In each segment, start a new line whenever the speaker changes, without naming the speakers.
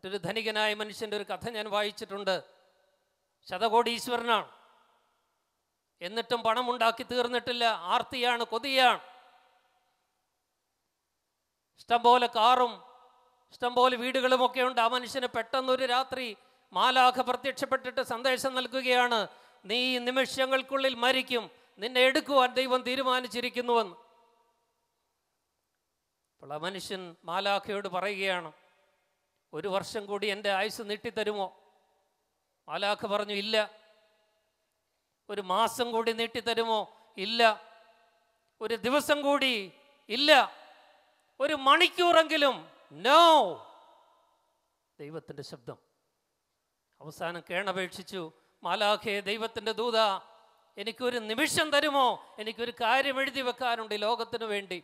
മറ്റൊരു ധനികനായ മനുഷ്യൻ്റെ ഒരു കഥ ഞാൻ വായിച്ചിട്ടുണ്ട്. ശതകോടീശ്വരനാണ്, എന്നിട്ടും പണമുണ്ടാക്കി തീർന്നിട്ടില്ല. ആർത്തിയാണ്, കൊതിയാണ്. ഇഷ്ടംപോലെ കാറും ഇഷ്ടംപോലെ വീടുകളുമൊക്കെ ഉണ്ട്. ആ മനുഷ്യന് പെട്ടെന്നൊരു രാത്രി മാലാഖ പ്രത്യക്ഷപ്പെട്ടിട്ട് സന്ദേശം നൽകുകയാണ്, നീ നിമിഷങ്ങൾക്കുള്ളിൽ മരിക്കും, നിന്നെ എടുക്കുവാൻ ദൈവം തീരുമാനിച്ചിരിക്കുന്നുവെന്ന്. അപ്പോൾ ആ മനുഷ്യൻ മാലാഖയോട് പറയുകയാണ്, 1 വർഷം കൂടി എൻ്റെ ആയുസ് നീട്ടിത്തരുമോ? മാലാഖ പറഞ്ഞു, ഇല്ല. 1 മാസം കൂടി നീട്ടിത്തരുമോ? ഇല്ല. 1 ദിവസം കൂടി? ഇല്ല. 1 മണിക്കൂറെങ്കിലും? നോ. ദൈവത്തിൻ്റെ ശബ്ദം. അവസാനം കേണപേക്ഷിച്ചു, മാലാഖേ, ദൈവത്തിൻ്റെ ദൂത, എനിക്കൊരു നിമിഷം തരുമോ? എനിക്കൊരു കാര്യം എഴുതി വെക്കാനുണ്ട് ഈ ലോകത്തിന് വേണ്ടി.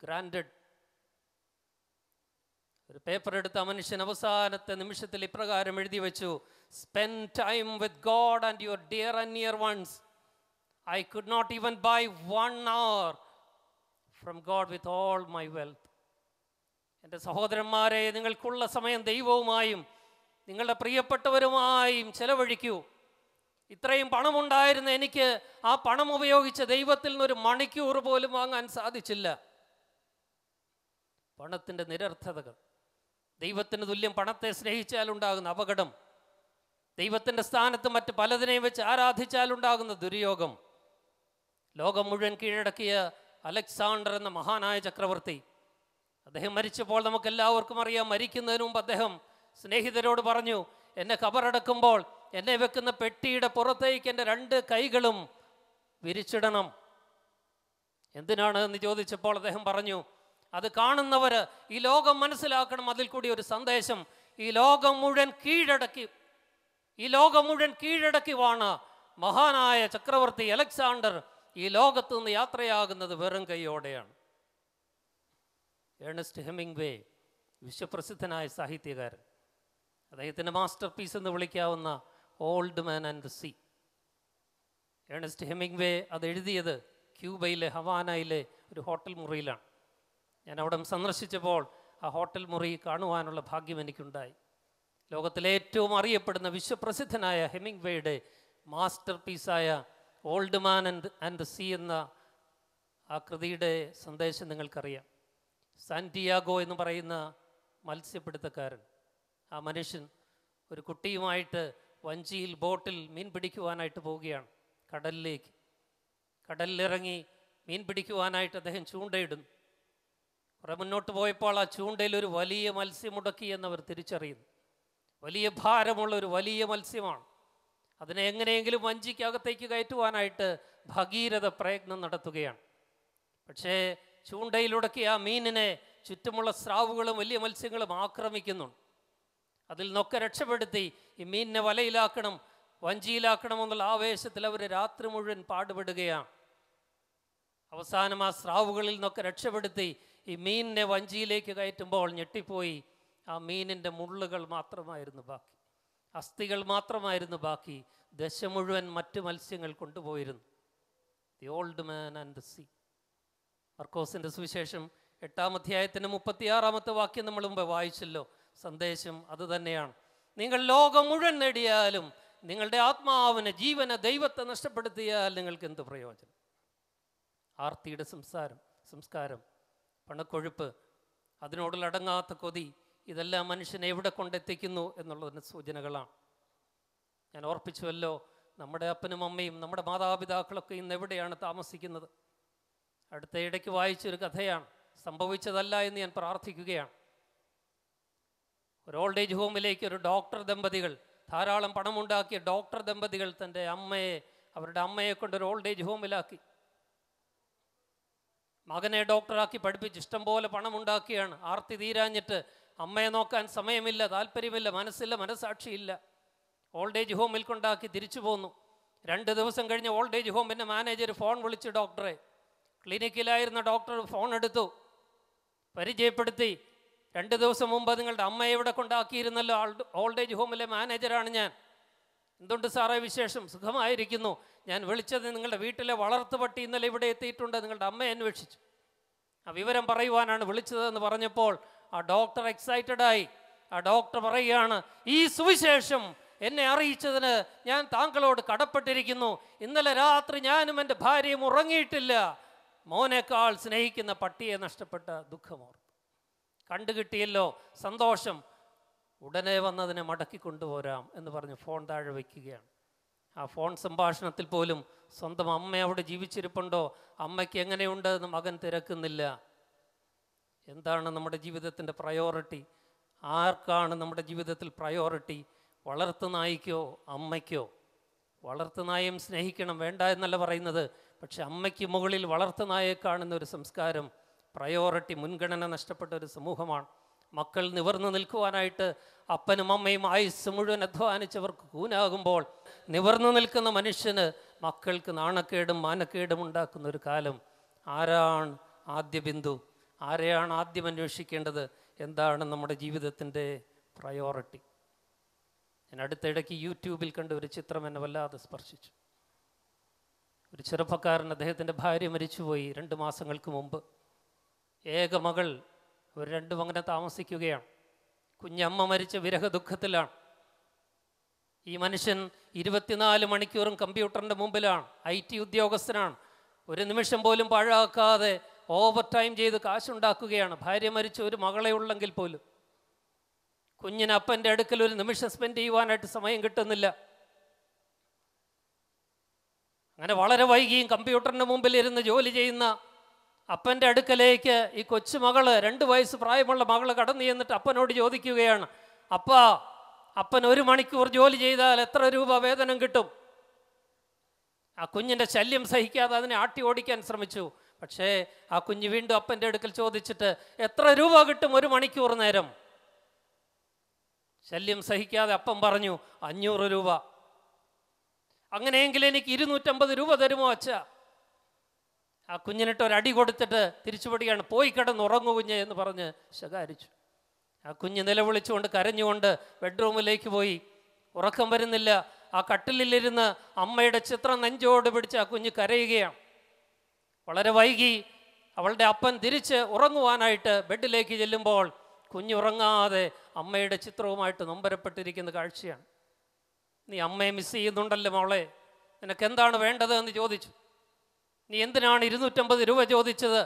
ഗ്രാൻഡഡ്. ഒരു പേപ്പർ എടുത്ത മനുഷ്യൻ അവസാനത്തെ നിമിഷത്തിൽ ഇപ്രകാരം എഴുതി വെച്ചു, spend time with God and your dear and near ones. I could not even buy 1 hour from God with all my wealth. എൻ്റെ സഹോദരന്മാരെ, നിങ്ങൾക്കുള്ള സമയം ദൈവവുമായും നിങ്ങളുടെ പ്രിയപ്പെട്ടവരുമായും ചെലവഴിക്കൂ. ഇത്രയും പണമുണ്ടായിരുന്ന എനിക്ക് ആ പണം ഉപയോഗിച്ച് ദൈവത്തിൽ നിന്നൊരു മണിക്കൂർ പോലും വാങ്ങാൻ സാധിച്ചില്ല. പണത്തിൻ്റെ നിരർത്ഥകതകൾ, ദൈവത്തിന് തുല്യം പണത്തെ സ്നേഹിച്ചാലുണ്ടാകുന്ന അപകടം, ദൈവത്തിൻ്റെ സ്ഥാനത്ത് മറ്റ് പലതിനെയും വെച്ച് ആരാധിച്ചാലുണ്ടാകുന്ന ദുര്യോഗം. ലോകം മുഴുവൻ കീഴടക്കിയ അലക്സാണ്ടർ എന്ന മഹാനായ ചക്രവർത്തി, അദ്ദേഹം മരിച്ചപ്പോൾ നമുക്കെല്ലാവർക്കും അറിയാം, മരിക്കുന്നതിന് മുമ്പ് അദ്ദേഹം സ്നേഹിതരോട് പറഞ്ഞു, എന്നെ ഖബറടക്കുമ്പോൾ എന്നെ വെക്കുന്ന പെട്ടിയുടെ പുറത്തേക്ക് എൻ്റെ 2 കൈകളും വിരിച്ചിടണം. എന്തിനാണ് എന്ന് ചോദിച്ചപ്പോൾ അദ്ദേഹം പറഞ്ഞു, അത് കാണുന്നവർ ഈ ലോകം മനസ്സിലാക്കണം, അതിൽ കൂടി ഒരു സന്ദേശം. ഈ ലോകം മുഴുവൻ കീഴടക്കി വാണ മഹാനായ ചക്രവർത്തി അലക്സാണ്ടർ ഈ ലോകത്തു നിന്ന് യാത്രയാകുന്നത് വെറും കൈയോടെയാണ്. ഏണസ്റ്റ് ഹെമിംഗ്വേ, വിശ്വപ്രസിദ്ധനായ സാഹിത്യകാരൻ, അദ്ദേഹത്തിൻ്റെ മാസ്റ്റർ പീസ് എന്ന് വിളിക്കാവുന്ന old man and the sea. Ernest Hemingway അത് എഴുതിയത് ക്യൂബയിലെ ഹവാനയിലെ ഒരു ഹോട്ടൽ മുറിയിലാണ്. ഞാൻ അവിടെ സന്ദർശിച്ചപ്പോൾ ആ ഹോട്ടൽ മുറി കാണുവാനുള്ള ഭാഗ്യം എനിക്കുണ്ടായി. ലോകത്തിലെ ഏറ്റവും അറിയപ്പെടുന്ന വിശ്വപ്രസിദ്ധനായ ഹെമിംഗ്വേയുടെ മാസ്റ്റർ പീസായ old man and the sea എന്ന ആ കൃതിയുടെ സന്ദേശം നിങ്ങൾക്കറിയാം. സാന്റിയാഗോ എന്ന് പറയുന്ന മത്സ്യപിടുത്തക്കാരൻ, ആ മനുഷ്യൻ ഒരു കുട്ടിയുമായിട്ട് വഞ്ചിയിൽ, ബോട്ടിൽ മീൻ പിടിക്കുവാനായിട്ട് പോവുകയാണ് കടലിലേക്ക്. കടലിലിറങ്ങി മീൻ പിടിക്കുവാനായിട്ട് അദ്ദേഹം ചൂണ്ടയിടുന്നു. കുറെ മുന്നോട്ട് പോയപ്പോൾ ആ ചൂണ്ടയിൽ ഒരു വലിയ മത്സ്യം മുടക്കി എന്നവർ തിരിച്ചറിയുന്നു. വലിയ ഭാരമുള്ള ഒരു വലിയ മത്സ്യമാണ്. അതിനെ എങ്ങനെയെങ്കിലും വഞ്ചിക്കകത്തേക്ക് കയറ്റുവാനായിട്ട് ഭഗീരഥ പ്രയത്നം നടത്തുകയാണ്. പക്ഷേ ചൂണ്ടയിലുടക്കിയ ആ മീനിനെ ചുറ്റുമുള്ള സ്രാവുകളും വലിയ മത്സ്യങ്ങളും ആക്രമിക്കുന്നുണ്ട്. അതിൽ നിന്നൊക്കെ രക്ഷപ്പെടുത്തി ഈ മീനിനെ വലയിലാക്കണം, വഞ്ചിയിലാക്കണം എന്നുള്ള ആവേശത്തിൽ അവർ രാത്രി മുഴുവൻ പാടുപെടുകയാണ്. അവസാനം ആ സ്രാവുകളിൽ നിന്നൊക്കെ രക്ഷപ്പെടുത്തി ഈ മീനിനെ വഞ്ചിയിലേക്ക് കയറ്റുമ്പോൾ ഞെട്ടിപ്പോയി. ആ മീനിൻ്റെ മുള്ളുകൾ മാത്രമായിരുന്നു ബാക്കി, അസ്ഥികൾ മാത്രമായിരുന്നു ബാക്കി. ദശ മുഴുവൻ മറ്റ് മത്സ്യങ്ങൾ കൊണ്ടുപോയിരുന്നു. The old man and the sea. മർക്കോസിൻ്റെ സുവിശേഷം 8-ാം അധ്യായത്തിൻ്റെ 36-ാമത്തെ വാക്യം നമ്മൾ മുമ്പ് വായിച്ചല്ലോ. സന്ദേശം അതുതന്നെയാണ്. നിങ്ങൾ ലോകം മുഴുവൻ നേടിയാലും നിങ്ങളുടെ ആത്മാവിനെ, ജീവനെ, ദൈവത്തെ നഷ്ടപ്പെടുത്തിയാൽ നിങ്ങൾക്ക് എന്ത് പ്രയോജനം? ആർത്തിയുടെ സംസ്കാരം, പണക്കൊഴുപ്പ്, അതിനോടുള്ള അടങ്ങാത്ത കൊതി, ഇതെല്ലാം മനുഷ്യനെ എവിടെ കൊണ്ടെത്തിക്കുന്നു എന്നുള്ളതിന് സൂചനകളാണ്. ഞാൻ ഓർപ്പിച്ചുവല്ലോ, നമ്മുടെ അപ്പനും അമ്മയും നമ്മുടെ മാതാപിതാക്കളൊക്കെ ഇന്ന് എവിടെയാണ് താമസിക്കുന്നത്? അടുത്ത ഇടയ്ക്ക് വായിച്ചൊരു കഥയാണ്, സംഭവിച്ചതല്ല എന്ന് ഞാൻ പ്രാർത്ഥിക്കുകയാണ്. ഒരു ഓൾഡ് ഏജ് ഹോമിലേക്ക് ഒരു ഡോക്ടർ ദമ്പതികൾ, ധാരാളം പണമുണ്ടാക്കിയ ഡോക്ടർ ദമ്പതികൾ അവരുടെ അമ്മയെ കൊണ്ട് ഒരു ഓൾഡ് ഏജ് ഹോമിലാക്കി. മകനെ ഡോക്ടറാക്കി പഠിപ്പിച്ച് ഇഷ്ടം പോലെ പണമുണ്ടാക്കിയാണ്. ആർത്തി തീരാഞ്ഞിട്ട് അമ്മയെ നോക്കാൻ സമയമില്ല, താല്പര്യമില്ല, മനസ്സില്ല, മനസാക്ഷിയില്ല. ഓൾഡ് ഏജ് ഹോമിൽ കൊണ്ടാക്കി തിരിച്ചു പോന്നു. 2 ദിവസം കഴിഞ്ഞ് ഓൾഡ് ഏജ് ഹോമിൻ്റെ മാനേജർ ഫോൺ വിളിച്ച് ഡോക്ടറെ, ക്ലിനിക്കിലായിരുന്ന ഡോക്ടർ ഫോൺ എടുത്തു, പരിചയപ്പെടുത്തി. 2 ദിവസം മുമ്പ് നിങ്ങളുടെ അമ്മയെ ഇവിടെ കൊണ്ടാക്കിയിരുന്നല്ലോ, ഓൾഡ് ഏജ് ഹോമിലെ മാനേജറാണ് ഞാൻ. എന്തുണ്ട് സാറേ വിശേഷം? സുഖമായിരിക്കുന്നു. ഞാൻ വിളിച്ചത് നിങ്ങളുടെ വീട്ടിലെ വളർത്തുപട്ടി ഇന്നലെ ഇവിടെ എത്തിയിട്ടുണ്ട്, നിങ്ങളുടെ അമ്മയെ അന്വേഷിച്ചു. ആ വിവരം പറയുവാനാണ് വിളിച്ചതെന്ന് പറഞ്ഞപ്പോൾ ആ ഡോക്ടർ എക്സൈറ്റഡായി. ആ ആ ഡോക്ടർ പറയുകയാണ്, ഈ സുവിശേഷം എന്നെ അറിയിച്ചതിന് ഞാൻ താങ്കളോട് കടപ്പെട്ടിരിക്കുന്നു. ഇന്നലെ രാത്രി ഞാനും എൻ്റെ ഭാര്യയും ഉറങ്ങിയിട്ടില്ല. മോനേക്കാൾ സ്നേഹിക്കുന്ന പട്ടിയെ നഷ്ടപ്പെട്ട ദുഃഖമോർ. കണ്ടുകിട്ടിയല്ലോ, സന്തോഷം. ഉടനെ വന്നതിനെ മടക്കി കൊണ്ടുപോരാം എന്ന് പറഞ്ഞ് ഫോൺ താഴെ വയ്ക്കുകയാണ്. ആ ഫോൺ സംഭാഷണത്തിൽ പോലും സ്വന്തം അമ്മ അവിടെ ജീവിച്ചിരിപ്പുണ്ടോ, അമ്മയ്ക്ക് എങ്ങനെയുണ്ട് എന്ന് മകൻ തിരക്കുന്നില്ല. എന്താണ് നമ്മുടെ ജീവിതത്തിൻ്റെ പ്രയോറിറ്റി? ആർക്കാണ് നമ്മുടെ ജീവിതത്തിൽ പ്രയോറിറ്റി? വളർത്തുനായിക്കോ അമ്മയ്ക്കോ? വളർത്തുനായും സ്നേഹിക്കണം, വേണ്ട എന്നല്ല പറയുന്നത്. പക്ഷെ അമ്മയ്ക്ക് മുകളിൽ വളർത്തുനായെ കാണുന്ന ഒരു സംസ്കാരം, പ്രയോറിറ്റി, മുൻഗണന നഷ്ടപ്പെട്ട ഒരു സമൂഹമാണ്. മക്കൾ നിവർന്നു നിൽക്കുവാനായിട്ട് അപ്പനും അമ്മയും ആയുസ് മുഴുവൻ അധ്വാനിച്ചവർക്ക് കൂനാകുമ്പോൾ നിവർന്നു നിൽക്കുന്ന മനുഷ്യന് മക്കൾക്ക് നാണക്കേടും മാനക്കേടും ഉണ്ടാക്കുന്ന ഒരു കാലം. ആരാണ് ആദ്യ ബിന്ദു? ആരെയാണ് ആദ്യം അന്വേഷിക്കേണ്ടത്? എന്താണ് നമ്മുടെ ജീവിതത്തിൻ്റെ പ്രയോറിറ്റി? ഞാൻ അടുത്തിടയ്ക്ക് യൂട്യൂബിൽ കണ്ട ഒരു ചിത്രം എന്നെ വല്ലാതെ സ്പർശിച്ചു. ഒരു ചെറുപ്പക്കാരൻ, അദ്ദേഹത്തിൻ്റെ ഭാര്യ മരിച്ചുപോയി 2 മാസങ്ങൾക്ക് മുമ്പ്. ഏക മകൾ, അവർ രണ്ടും അങ്ങനെ താമസിക്കുകയാണ്. കുഞ്ഞമ്മ മരിച്ച വിരഹ ദുഃഖത്തിലാണ്. ഈ മനുഷ്യൻ 24 മണിക്കൂറും കമ്പ്യൂട്ടറിൻ്റെ മുമ്പിലാണ്. IT ഉദ്യോഗസ്ഥനാണ്. ഒരു നിമിഷം പോലും പാഴാക്കാതെ ഓവർ ടൈം ചെയ്ത് കാശുണ്ടാക്കുകയാണ്. ഭാര്യ മരിച്ച ഒരു മകളെ ഉള്ളെങ്കിൽ പോലും കുഞ്ഞിന് അപ്പൻ്റെ അടുക്കൽ ഒരു നിമിഷം സ്പെൻഡ് ചെയ്യുവാനായിട്ട് സമയം കിട്ടുന്നില്ല. അങ്ങനെ വളരെ വൈകിയും കമ്പ്യൂട്ടറിൻ്റെ മുമ്പിൽ ഇരുന്ന് ജോലി ചെയ്യുന്ന അപ്പൻ്റെ അടുക്കലേക്ക് ഈ കൊച്ചുമകള്, 2 വയസ്സ് പ്രായമുള്ള മകള് കടന്നു ചെന്നിട്ട് അപ്പനോട് ചോദിക്കുകയാണ്, അപ്പൻ 1 മണിക്കൂർ ജോലി ചെയ്താൽ എത്ര രൂപ വേതനം കിട്ടും? ആ കുഞ്ഞിൻ്റെ ശല്യം സഹിക്കാതെ അതിനെ ആട്ടി ഓടിക്കാൻ ശ്രമിച്ചു. പക്ഷേ ആ കുഞ്ഞ് വീണ്ടും അപ്പൻ്റെ അടുക്കൽ ചോദിച്ചിട്ട്, എത്ര രൂപ കിട്ടും 1 മണിക്കൂർ നേരം? ശല്യം സഹിക്കാതെ അപ്പം പറഞ്ഞു, 500 രൂപ. അങ്ങനെയെങ്കിൽ എനിക്ക് 250 രൂപ തരുമോ അച്ഛ? ആ കുഞ്ഞിനിട്ട് ഒരടി കൊടുത്തിട്ട് തിരിച്ചുപടിയാണ്, പോയി കിടന്നുറങ്ങു കുഞ്ഞ് എന്ന് പറഞ്ഞ് ശകാരിച്ചു. ആ കുഞ്ഞ് നിലവിളിച്ചുകൊണ്ട് കരഞ്ഞുകൊണ്ട് ബെഡ്റൂമിലേക്ക് പോയി. ഉറക്കം വരുന്നില്ല. ആ കട്ടിലിലിരുന്ന് അമ്മയുടെ ചിത്രം നെഞ്ചോട് പിടിച്ച് ആ കുഞ്ഞ് കരയുകയാണ്. വളരെ വൈകി അവളുടെ അപ്പൻ തിരിച്ച് ഉറങ്ങുവാനായിട്ട് ബെഡിലേക്ക് ചെല്ലുമ്പോൾ കുഞ്ഞുറങ്ങാതെ അമ്മയുടെ ചിത്രവുമായിട്ട് നൊമ്പരപ്പെട്ടിരിക്കുന്ന കാഴ്ചയാണ്. നീ അമ്മയെ മിസ് ചെയ്യുന്നുണ്ടല്ലോ മോളെ, നിനക്കെന്താണ് വേണ്ടത് എന്ന് ചോദിച്ചു. നീ എന്തിനാണ് 250 രൂപ ചോദിച്ചത്?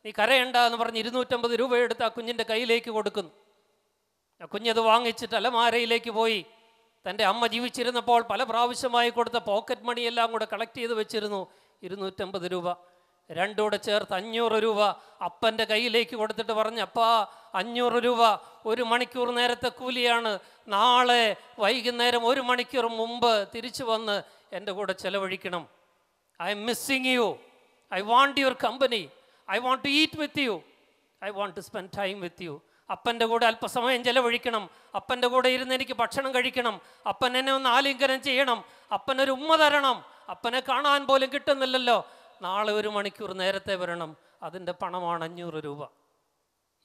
നീ കരയണ്ട എന്ന് പറഞ്ഞ് 250 രൂപ എടുത്ത് ആ കുഞ്ഞിൻ്റെ കയ്യിലേക്ക് കൊടുക്കുന്നു. ആ കുഞ്ഞത് വാങ്ങിച്ചിട്ട് അലമാരയിലേക്ക് പോയി. തൻ്റെ അമ്മ ജീവിച്ചിരുന്നപ്പോൾ പല പ്രാവശ്യമായി കൊടുത്ത പോക്കറ്റ് മണിയെല്ലാം കൂടെ കളക്ട് ചെയ്ത് വെച്ചിരുന്നു. 250 രൂപ രണ്ടുകൂടെ ചേർത്ത് 500 രൂപ അപ്പൻ്റെ കയ്യിലേക്ക് കൊടുത്തിട്ട് പറഞ്ഞ്, അപ്പാ 500 രൂപ 1 മണിക്കൂർ നേരത്തെ കൂലിയാണ്. നാളെ വൈകുന്നേരം 1 മണിക്കൂർ മുമ്പ് തിരിച്ചു വന്ന് എൻ്റെ കൂടെ ചെലവഴിക്കണം. I'm missing you. I want your company. I want to eat with you. I want to spend time with you. അപ്പൻ്റെ കൂടെ അല്പസമയം ചെലവഴിക്കണം. അപ്പൻ്റെ കൂടെ ഇരുന്ന് എനിക്ക് ഭക്ഷണം കഴിക്കണം. അപ്പൻ എന്നെ ഒന്ന് ആലിംഗനം ചെയ്യണം. അപ്പനൊരു ഉമ്മ തരണം. അപ്പനെ കാണാൻ പോലും കിട്ടുന്നില്ലല്ലോ. നാളെ 1 മണിക്കൂർ നേരത്തെ വരണം. അതിൻ്റെ പണമാണ് 500 രൂപ.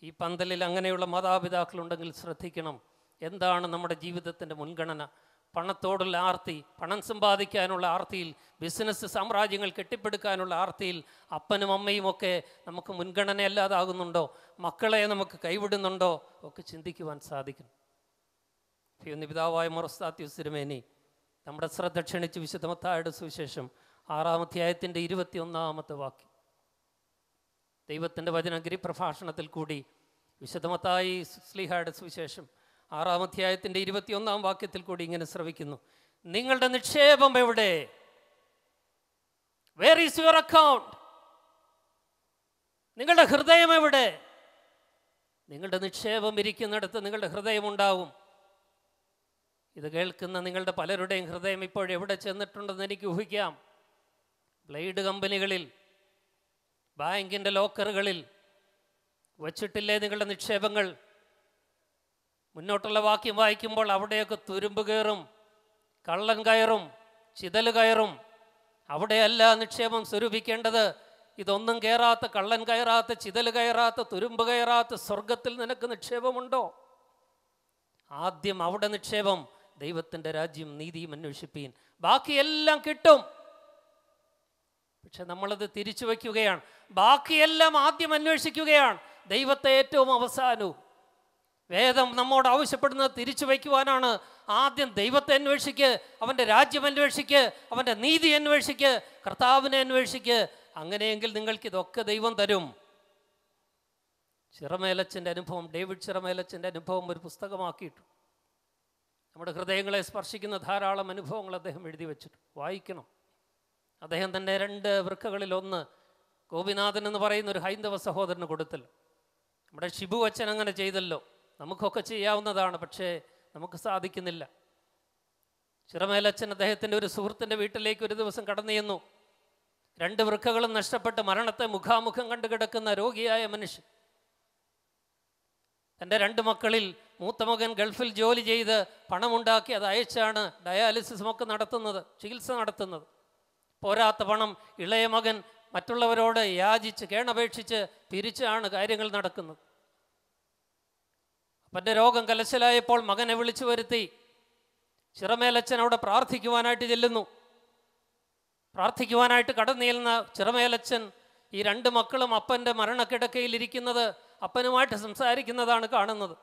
ഈ പന്തലിൽ അങ്ങനെയുള്ള മാതാപിതാക്കളുണ്ടെങ്കിൽ ശ്രദ്ധിക്കണം. എന്താണ് നമ്മുടെ ജീവിതത്തിൻ്റെ മുൻഗണന? പണത്തോടുള്ള ആർത്തി, പണം സമ്പാദിക്കാനുള്ള ആർത്തിയിൽ, ബിസിനസ് സാമ്രാജ്യങ്ങൾ കെട്ടിപ്പടുക്കാനുള്ള ആർത്തിയിൽ അപ്പനും അമ്മയും ഒക്കെ നമുക്ക് മുൻഗണനയല്ലാതാകുന്നുണ്ടോ? മക്കളെ നമുക്ക് കൈവിടുന്നുണ്ടോ? ഒക്കെ ചിന്തിക്കുവാൻ സാധിക്കും. പിതാവായ മൊറസ്താത്യോസ് തിരുമേനി നമ്മുടെ ശ്രദ്ധ ക്ഷണിച്ച് വിശുദ്ധ മത്തായിയുടെ സുവിശേഷം 6-ാം അധ്യായത്തിൻ്റെ 21-ാമത്തെ വാക്യം, ദൈവത്തിൻ്റെ വചന ഗിരിപ്രഭാഷണത്തിൽ കൂടി വിശുദ്ധ മത്തായി ശ്ലീഹായുടെ സുവിശേഷം 6-ാം അധ്യായത്തിൻ്റെ 21-ാം വാക്യത്തിൽ കൂടി ഇങ്ങനെ ശ്രവിക്കുന്നു: നിങ്ങളുടെ നിക്ഷേപം എവിടെ? Where is your account? നിങ്ങളുടെ ഹൃദയം എവിടെ? നിങ്ങളുടെ നിക്ഷേപം ഇരിക്കുന്നിടത്ത് നിങ്ങളുടെ ഹൃദയം ഉണ്ടാവും. ഇത് കേൾക്കുന്ന നിങ്ങളുടെ പലരുടെയും ഹൃദയം ഇപ്പോൾ എവിടെ ചെന്നിട്ടുണ്ടെന്ന് എനിക്ക് ഊഹിക്കാം. ബ്ലേഡ് കമ്പനികളിൽ, ബാങ്കിൻ്റെ ലോക്കറുകളിൽ വച്ചിട്ടില്ലേ നിങ്ങളുടെ നിക്ഷേപങ്ങൾ? മുന്നോട്ടുള്ള വാക്യം വായിക്കുമ്പോൾ അവിടെയൊക്കെ തുരുമ്പ് കയറും, കള്ളൻ കയറും, ചിതൽ കയറും. അവിടെയല്ല നിക്ഷേപം സ്വരൂപിക്കേണ്ടത്. ഇതൊന്നും കയറാത്ത, കള്ളൻ കയറാത്ത, ചിതൽ കയറാത്ത, തുരുമ്പ് കയറാത്ത സ്വർഗത്തിൽ നിനക്ക് നിക്ഷേപമുണ്ടോ? ആദ്യം അവിടെ നിക്ഷേപം. ദൈവത്തിൻ്റെ രാജ്യം നീതിയും അന്വേഷിപ്പീൻ, ബാക്കിയെല്ലാം കിട്ടും. പക്ഷെ നമ്മളത് തിരിച്ചു വയ്ക്കുകയാണ്. ബാക്കിയെല്ലാം ആദ്യം അന്വേഷിക്കുകയാണ്, ദൈവത്തെ ഏറ്റവും അവസാനവും. വേദം നമ്മോട് ആവശ്യപ്പെടുന്നത് തിരിച്ചു വയ്ക്കുവാനാണ്. ആദ്യം ദൈവത്തെ അന്വേഷിക്ക്, അവൻ്റെ രാജ്യം അന്വേഷിക്ക്, അവൻ്റെ നീതി അന്വേഷിക്ക്, കർത്താവിനെ അന്വേഷിക്ക്. അങ്ങനെയെങ്കിൽ നിങ്ങൾക്കിതൊക്കെ ദൈവം തരും. ചിറമേലച്ചൻ്റെ അനുഭവം, ഡേവിഡ് ചിറമേലച്ചൻ്റെ അനുഭവം ഒരു പുസ്തകമാക്കിയിട്ടു. നമ്മുടെ ഹൃദയങ്ങളെ സ്പർശിക്കുന്ന ധാരാളം അനുഭവങ്ങൾ അദ്ദേഹം എഴുതി വച്ചിട്ടു. വായിക്കണം. അദ്ദേഹം തൻ്റെ 2 വൃക്കകളിലൊന്ന് ഗോപിനാഥൻ എന്ന് പറയുന്ന ഒരു ഹൈന്ദവ സഹോദരന് കൊടുത്തല്ലോ. നമ്മുടെ ഷിബു അച്ഛൻ അങ്ങനെ ചെയ്തല്ലോ. നമുക്കൊക്കെ ചെയ്യാവുന്നതാണ്, പക്ഷേ നമുക്ക് സാധിക്കുന്നില്ല. ചിറമേലച്ചൻ അദ്ദേഹത്തിൻ്റെ ഒരു സുഹൃത്തിൻ്റെ വീട്ടിലേക്ക് ഒരു ദിവസം കടന്നു ചെന്നു. 2 വൃക്കകളും നഷ്ടപ്പെട്ട് മരണത്തെ മുഖാമുഖം കണ്ടു കിടക്കുന്ന രോഗിയായ മനുഷ്യൻ. തൻ്റെ 2 മക്കളിൽ മൂത്ത മകൻ ഗൾഫിൽ ജോലി ചെയ്ത് പണമുണ്ടാക്കി അത് അയച്ചാണ് ഡയാലിസിസുമൊക്കെ നടത്തുന്നത്, ചികിത്സ നടത്തുന്നത്. പോരാത്ത പണം ഇളയ മകൻ മറ്റുള്ളവരോട് യാചിച്ച് കേണപേക്ഷിച്ച് പിരിച്ചാണ് കാര്യങ്ങൾ നടക്കുന്നത്. അപ്പൻ്റെ രോഗം കലശലായപ്പോൾ മകനെ വിളിച്ചു വരുത്തി. ചിറമേലച്ചൻ അവിടെ പ്രാർത്ഥിക്കുവാനായിട്ട് ചെല്ലുന്നു. പ്രാർത്ഥിക്കുവാനായിട്ട് കടന്നു ചെല്ലുന്ന ചിറമേലച്ചൻ ഈ 2 മക്കളും അപ്പൻ്റെ മരണക്കിടക്കയിൽ ഇരിക്കുന്നത്, അപ്പനുമായിട്ട് സംസാരിക്കുന്നതാണ് കാണുന്നത്.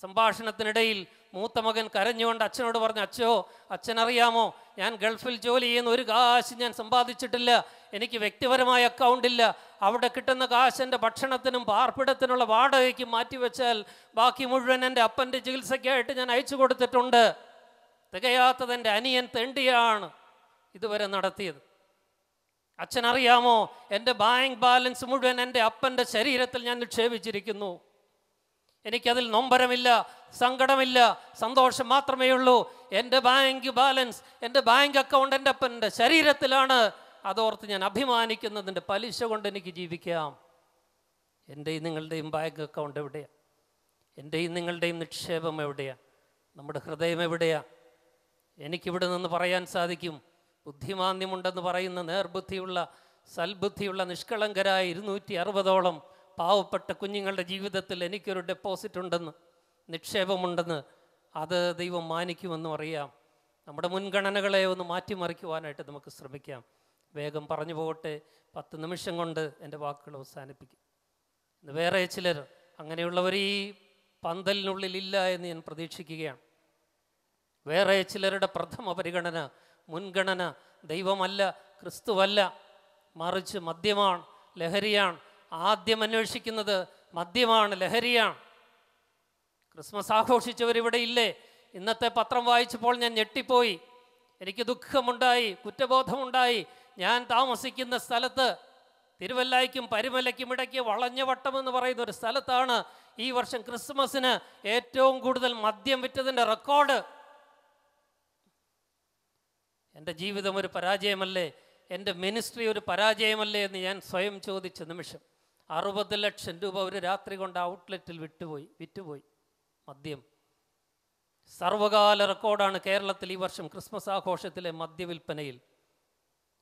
സംഭാഷണത്തിനിടയിൽ മൂത്ത മകൻ കരഞ്ഞുകൊണ്ട് അച്ഛനോട് പറഞ്ഞു, അച്ഛോ, അച്ഛനറിയാമോ, ഞാൻ ഗൾഫിൽ ജോലി ചെയ്യുന്ന ഒരു കാശ് ഞാൻ സമ്പാദിച്ചിട്ടില്ല. എനിക്ക് വ്യക്തിപരമായ അക്കൗണ്ടില്ല. അവിടെ കിട്ടുന്ന കാശ് എൻ്റെ ഭക്ഷണത്തിനും പാർപ്പിടത്തിനുള്ള വാടകയ്ക്കും മാറ്റിവെച്ചാൽ ബാക്കി മുഴുവൻ എൻ്റെ അപ്പൻ്റെ ചികിത്സയ്ക്കായിട്ട് ഞാൻ അയച്ചു കൊടുത്തിട്ടുണ്ട്. തികയാത്തത് എൻ്റെ അനിയൻ തെണ്ടിയാണ് ഇതുവരെ നടത്തിയത്. അച്ഛനറിയാമോ, എൻ്റെ ബാങ്ക് ബാലൻസ് മുഴുവൻ എൻ്റെ അപ്പൻ്റെ ശരീരത്തിൽ ഞാൻ നിക്ഷേപിച്ചിരിക്കുന്നു. എനിക്കതിൽ നൊമ്പരമില്ല, സങ്കടമില്ല, സന്തോഷം മാത്രമേ ഉള്ളൂ. എൻ്റെ ബാങ്ക് ബാലൻസ്, എൻ്റെ ബാങ്ക് അക്കൗണ്ട് എൻ്റെ അപ്പൻ്റെ ശരീരത്തിലാണ്. അതോർത്ത് ഞാൻ അഭിമാനിക്കുന്നതിൻ്റെ പലിശ കൊണ്ട് എനിക്ക് ജീവിക്കാം. എൻ്റെയും നിങ്ങളുടെയും ബാങ്ക് അക്കൗണ്ട് എവിടെയാണ്? എൻ്റെയും നിങ്ങളുടെയും നിക്ഷേപം എവിടെയാണ്? നമ്മുടെ ഹൃദയം എവിടെയാണ്? എനിക്കിവിടെ നിന്ന് പറയാൻ സാധിക്കും, ബുദ്ധിമാന്യമുണ്ടെന്ന് പറയുന്ന നേർബുദ്ധിയുള്ള, സൽബുദ്ധിയുള്ള, നിഷ്കളങ്കരായ 260ഓളം പാവപ്പെട്ട കുഞ്ഞുങ്ങളുടെ ജീവിതത്തിൽ എനിക്കൊരു ഡെപ്പോസിറ്റ് ഉണ്ടെന്ന്, നിക്ഷേപമുണ്ടെന്ന്. അത് ദൈവം മാനിക്കുമെന്നും അറിയാം. നമ്മുടെ മുൻഗണനകളെ ഒന്ന് മാറ്റിമറിക്കുവാനായിട്ട് നമുക്ക് ശ്രമിക്കാം. വേഗം പറഞ്ഞു പോകട്ടെ, 10 നിമിഷം കൊണ്ട് എൻ്റെ വാക്കുകൾ അവസാനിപ്പിക്കും. ഇന്ന് വേറെ ചിലർ അങ്ങനെയുള്ളവർ ഈ പന്തലിനുള്ളിലില്ല എന്ന് ഞാൻ പ്രതീക്ഷിക്കുകയാണ്. വേറെ ചിലരുടെ പ്രഥമ പരിഗണന, മുൻഗണന ദൈവമല്ല, ക്രിസ്തുവല്ല, മറിച്ച് മദ്യമാണ്, ലഹരിയാണ്. ആദ്യം അന്വേഷിക്കുന്നത് മദ്യമാണ്, ലഹരിയാണ്. ക്രിസ്മസ് ആഘോഷിച്ചവരിവിടെ ഇല്ലേ? ഇന്നത്തെ പത്രം വായിച്ചപ്പോൾ ഞാൻ ഞെട്ടിപ്പോയി. എനിക്ക് ദുഃഖമുണ്ടായി, കുറ്റബോധമുണ്ടായി. ഞാൻ താമസിക്കുന്ന സ്ഥലത്ത്, തിരുവല്ലായ്ക്കും പരുമലയ്ക്കും ഇടയ്ക്ക് വളഞ്ഞവട്ടമെന്ന് പറയുന്ന ഒരു സ്ഥലത്താണ് ഈ വർഷം ക്രിസ്മസിന് ഏറ്റവും കൂടുതൽ മദ്യം വിറ്റതിൻ്റെ റെക്കോർഡ്. എൻ്റെ ജീവിതം ഒരു പരാജയമല്ലേ? എൻ്റെ മിനിസ്ട്രി ഒരു പരാജയമല്ലേ എന്ന് ഞാൻ സ്വയം ചോദിച്ച നിമിഷം 60 ലക്ഷം രൂപ ഒരു രാത്രി കൊണ്ട് ഔട്ട്ലെറ്റിൽ വിറ്റുപോയി മദ്യം. സർവകാല റെക്കോർഡാണ് കേരളത്തിൽ ഈ വർഷം ക്രിസ്മസ് ആഘോഷത്തിലെ മദ്യവിൽപ്പനയിൽ.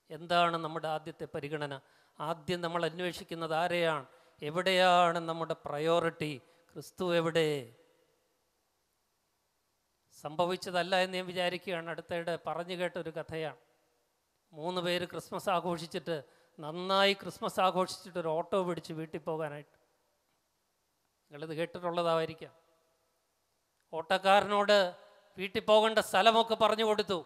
എന്താണ് നമ്മുടെ ആദ്യത്തെ പരിഗണന? ആദ്യം നമ്മൾ അന്വേഷിക്കുന്നത് ആരെയാണ്? എവിടെയാണ് നമ്മുടെ പ്രയോറിറ്റി? ക്രിസ്തു എവിടെ? സംഭവിച്ചതല്ല എന്ന് ഞാൻ വിചാരിക്കുകയാണ്. അടുത്തിടെ പറഞ്ഞു കേട്ടൊരു കഥയാണ്. 3 പേര് ക്രിസ്മസ് ആഘോഷിച്ചിട്ട്, നന്നായി ക്രിസ്മസ് ആഘോഷിച്ചിട്ട് ഒരു ഓട്ടോ പിടിച്ച് വീട്ടിൽ പോകാനായിട്ട്. നിങ്ങളിത് കേട്ടിട്ടുള്ളതായിരിക്കാം. ഓട്ടോക്കാരനോട് വീട്ടിൽ പോകേണ്ട സ്ഥലമൊക്കെ പറഞ്ഞു കൊടുത്തു.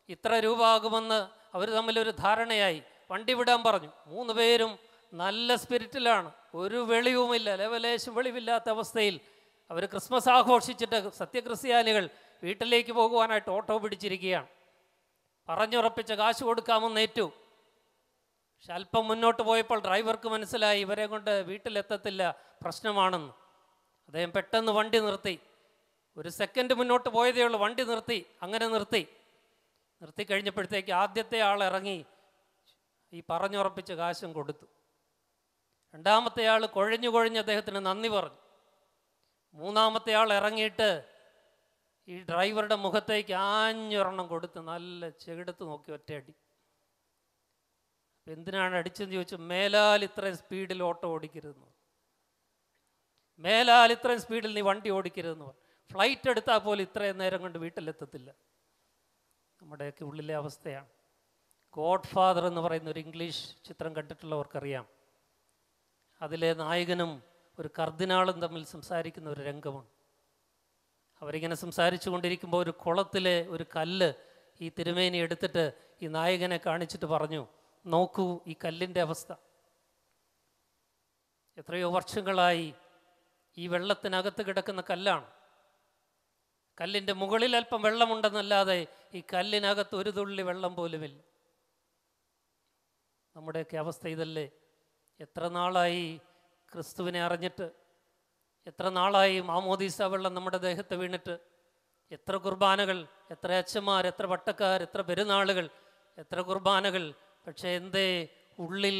ഇത്ര രൂപ ആകുമെന്ന് അവർ തമ്മിലൊരു ധാരണയായി. വണ്ടി വിടാൻ പറഞ്ഞു. 3 പേരും നല്ല സ്പിരിറ്റിലാണ്, ഒരു വെളിവുമില്ല, ലെവലേശം വെളിവില്ലാത്ത അവസ്ഥയിൽ അവർ ക്രിസ്മസ് ആഘോഷിച്ചിട്ട് സത്യക്രിസ്ത്യാനികൾ വീട്ടിലേക്ക് പോകുവാനായിട്ട് ഓട്ടോ പിടിച്ചിരിക്കുകയാണ്. പറഞ്ഞുറപ്പിച്ച കാശ് കൊടുക്കാമെന്ന് ഏറ്റു. പക്ഷെ അല്പം മുന്നോട്ട് പോയപ്പോൾ ഡ്രൈവർക്ക് മനസ്സിലായി ഇവരെ കൊണ്ട് വീട്ടിലെത്തത്തില്ല, പ്രശ്നമാണെന്ന്. അദ്ദേഹം പെട്ടെന്ന് വണ്ടി നിർത്തി. ഒരു സെക്കൻഡ് മുന്നോട്ട് പോയതേ ഉള്ളൂ, വണ്ടി നിർത്തി. അങ്ങനെ നിർത്തി കഴിഞ്ഞപ്പോഴത്തേക്ക് ആദ്യത്തെ ആൾ ഇറങ്ങി ഈ പറഞ്ഞുറപ്പിച്ച കാശും കൊടുത്തു. രണ്ടാമത്തെ ആൾ കുഴഞ്ഞ് അദ്ദേഹത്തിന് നന്ദി പറഞ്ഞു. മൂന്നാമത്തെ ആൾ ഇറങ്ങിയിട്ട് ഈ ഡ്രൈവറുടെ മുഖത്തേക്ക് ആഞ്ഞൊരെണ്ണം കൊടുത്ത് നല്ല ചെകിടത്ത് നോക്കി ഒറ്റയടി. എന്തിനാണ് അടിച്ചെന്ന് ചോദിച്ചു. മേലാൽ ഇത്രയും സ്പീഡിൽ ഓട്ടോ ഓടിക്കരുതെന്ന്, മേലാൽ ഇത്രയും സ്പീഡിൽ നീ വണ്ടി ഓടിക്കരുതെന്ന് പറഞ്ഞു. ഫ്ലൈറ്റ് എടുത്താൽ പോലും ഇത്രയും നേരം കൊണ്ട് വീട്ടിലെത്തത്തില്ല. നമ്മുടെയൊക്കെ ഉള്ളിലെ അവസ്ഥയാണ്. ഗോഡ് ഫാദർ എന്ന് പറയുന്ന ഒരു ഇംഗ്ലീഷ് ചിത്രം കണ്ടിട്ടുള്ളവർക്കറിയാം. അതിലെ നായകനും ഒരു കർദിനാളും തമ്മിൽ സംസാരിക്കുന്ന ഒരു രംഗമാണ്. അവരിങ്ങനെ സംസാരിച്ചു കൊണ്ടിരിക്കുമ്പോൾ ഒരു കുളത്തിലെ ഒരു കല്ല് ഈ തിരുമേനി എടുത്തിട്ട് ഈ നായകനെ കാണിച്ചിട്ട് പറഞ്ഞു, നോക്കൂ ഈ കല്ലിൻ്റെ അവസ്ഥ. എത്രയോ വർഷങ്ങളായി ഈ വെള്ളത്തിനകത്ത് കിടക്കുന്ന കല്ലാണ്. കല്ലിൻ്റെ മുകളിൽ അല്പം വെള്ളമുണ്ടെന്നല്ലാതെ ഈ കല്ലിനകത്ത് ഒരു തുള്ളി വെള്ളം പോലുമില്ല. നമ്മുടെയൊക്കെ അവസ്ഥ ഇതല്ലേ? എത്ര നാളായി ക്രിസ്തുവിനെ അറിഞ്ഞിട്ട്, എത്ര നാളായി മാമോദീസ വെള്ളം നമ്മുടെ ദേഹത്ത് വീണിട്ട്, എത്ര കുർബാനകൾ, എത്ര അച്ഛന്മാർ, എത്ര പട്ടക്കാർ, എത്ര പെരുന്നാളുകൾ, എത്ര കുർബാനകൾ. പക്ഷേ എന്തേ ഉള്ളിൽ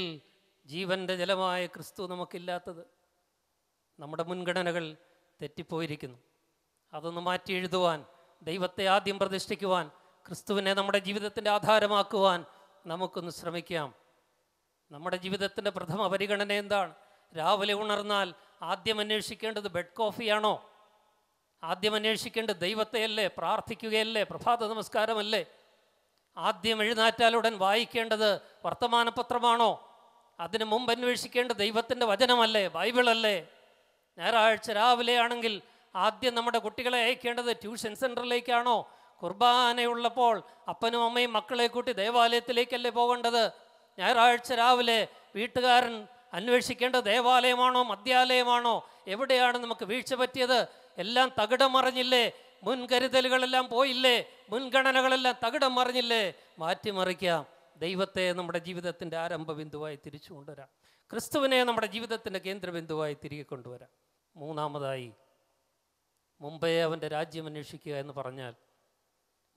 ജീവൻ്റെ ജലമായ ക്രിസ്തു നമുക്കില്ലാത്തത്? നമ്മുടെ മുൻഗണനകൾ തെറ്റിപ്പോയിരിക്കുന്നു. അതൊന്ന് മാറ്റി എഴുതുവാൻ, ദൈവത്തെ ആദ്യം പ്രതിഷ്ഠിക്കുവാൻ, ക്രിസ്തുവിനെ നമ്മുടെ ജീവിതത്തിൻ്റെ ആധാരമാക്കുവാൻ നമുക്കൊന്ന് ശ്രമിക്കാം. നമ്മുടെ ജീവിതത്തിൻ്റെ പ്രഥമ പരിഗണന എന്താണ്? രാവിലെ ഉണർന്നാൽ ആദ്യം അന്വേഷിക്കേണ്ടത് ബെഡ് കോഫിയാണോ? ആദ്യം അന്വേഷിക്കേണ്ടത് ദൈവത്തെയല്ലേ? പ്രാർത്ഥിക്കുകയല്ലേ? പ്രഭാത നമസ്കാരമല്ലേ? ആദ്യം എഴുന്നേറ്റാലുടൻ വായിക്കേണ്ടത് വർത്തമാനപത്രമാണോ? അതിനു മുമ്പ് അന്വേഷിക്കേണ്ടത് ദൈവത്തിൻ്റെ വചനമല്ലേ? ബൈബിളല്ലേ? ഞായറാഴ്ച രാവിലെ ആണെങ്കിൽ ആദ്യം നമ്മുടെ കുട്ടികളെ അയക്കേണ്ടത് ട്യൂഷൻ സെൻറ്ററിലേക്കാണോ? കുർബാനയുള്ളപ്പോൾ അപ്പനും അമ്മയും മക്കളെ കൂട്ടി ദേവാലയത്തിലേക്കല്ലേ പോകേണ്ടത്? ഞായറാഴ്ച രാവിലെ വീട്ടുകാരൻ അന്വേഷിക്കേണ്ടത് ദേവാലയമാണോ മദ്യാലയമാണോ? എവിടെയാണ് നമുക്ക് വീഴ്ച പറ്റിയത്? എല്ലാം തകിടം മറിഞ്ഞില്ലേ? മുൻകരുതലുകളെല്ലാം പോയില്ലേ? മുൻഗണനകളെല്ലാം തകിടം മറിഞ്ഞില്ലേ? മാറ്റിമറിക്കാം. ദൈവത്തെ നമ്മുടെ ജീവിതത്തിൻ്റെ ആരംഭ ബിന്ദുവായി തിരിച്ചു കൊണ്ടുവരാം. ക്രിസ്തുവിനെ നമ്മുടെ ജീവിതത്തിൻ്റെ കേന്ദ്രബിന്ദുവായി തിരികെ കൊണ്ടുവരാം. മൂന്നാമതായി, മുമ്പേ അവൻ്റെ രാജ്യം അന്വേഷിക്കുക എന്ന് പറഞ്ഞാൽ,